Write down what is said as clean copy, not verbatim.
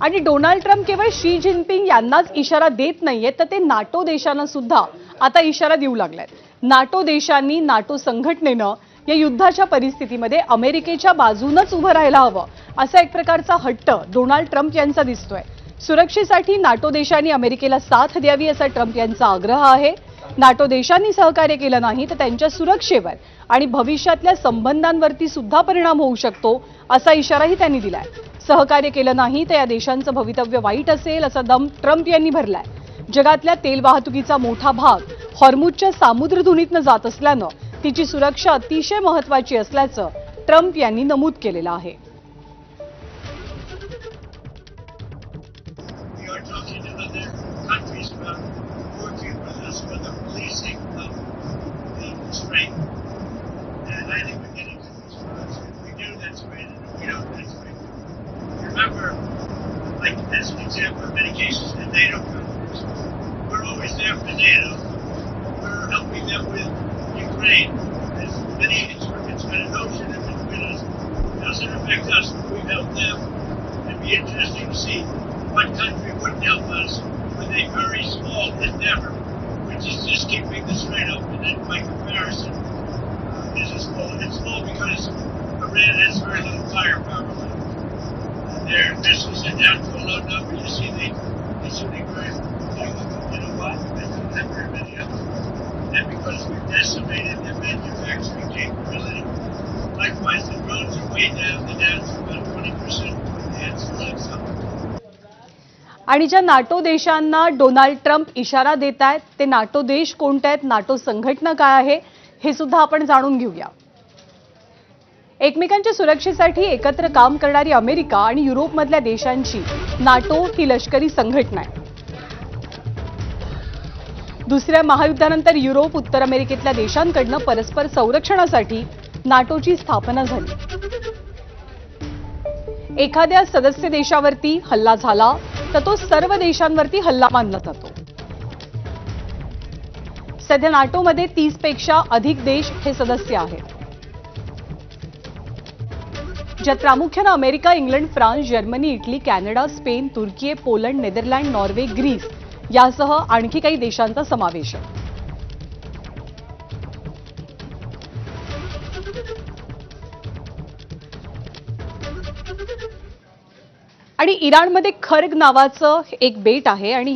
आणि Donald Trump केवळ Xi Jinping यांनाच इशारा देत नाहीये, तर ते नाटो देशांना सुद्धा आता इशारा देऊ लागलेत. नाटो देशांनी, नाटो संघटनेनं या युद्धाच्या परिस्थितीमध्ये अमेरिकेच्या बाजूनच उभं राहायला हवं, असा एक प्रकारचा हट्ट डोनाल्ड ट्रम्प यांचा दिसतोय. सुरक्षेसाठी नाटो देशांनी अमेरिकेला साथ द्यावी असा ट्रम्प यांचा आग्रह आहे. नाटो देशांनी सहकार्य केलं नाही तर त्यांच्या सुरक्षेवर आणि भविष्यातल्या संबंधांवरती सुद्धा परिणाम होऊ शकतो, असा इशाराही त्यांनी दिलाय. सहकार्य केलं नाही तर या देशांचं भवितव्य वाईट असेल, असा दम ट्रम्प यांनी भरलाय. जगातल्या तेल वाहतुकीचा मोठा भाग हॉर्मुझच्या सामुद्रधुनीतनं जात असल्यानं तिची सुरक्षा अतिशय महत्त्वाची असल्याचं ट्रम्प यांनी नमूद केलेलं आहे. Remember, like as an example, in many cases, the NATO countries, we're always there for NATO. We're helping them with Ukraine. There's many instruments got a notion of between us. It doesn't affect us, but we help them. It'd be interesting to see what country wouldn't help us with a very small endeavor, which is just keeping the strait open. And by comparison, is a small. It's small because Iran has very little firepower left. Their missiles are down to a low number. You see, they're shooting very, you know what? They don't have very many of them. And because we've decimated their manufacturing capability, likewise, the drones are way down. They're down to about 20%. And still have some. आणि ज्या NATO देशांना Donald Trump इशारा देत आहेत, ते NATO देश कोणते आहेत, नाटो संघटना काय आहे, हे सुद्धा आपण जाणून घेऊया. एकमेकांच्या सुरक्षेसाठी एकत्र काम करणारी अमेरिका आणि युरोपमधल्या देशांची नाटो ही लष्करी संघटना आहे. दुसऱ्या महायुद्धानंतर युरोप, उत्तर अमेरिकेतल्या देशांकडनं परस्पर संरक्षणासाठी नाटोची स्थापना झाली. एखाद्या सदस्य देशावरती हल्ला झाला तर तो सर्व देशांवरती हल्ला मानला जातो. सध्या नाटोमध्ये 30 पेक्षा अधिक देश हे सदस्य आहेत, ज्यात प्रामुख्याने America, England, France, Germany, Italy, Canada, Spain, Turkey, Poland, Netherland, Norway, Greece यासह आणखी काही देशांचा समावेश आहे. आणि इराणमध्ये खर्ग नावाचं एक बेट आहे आणि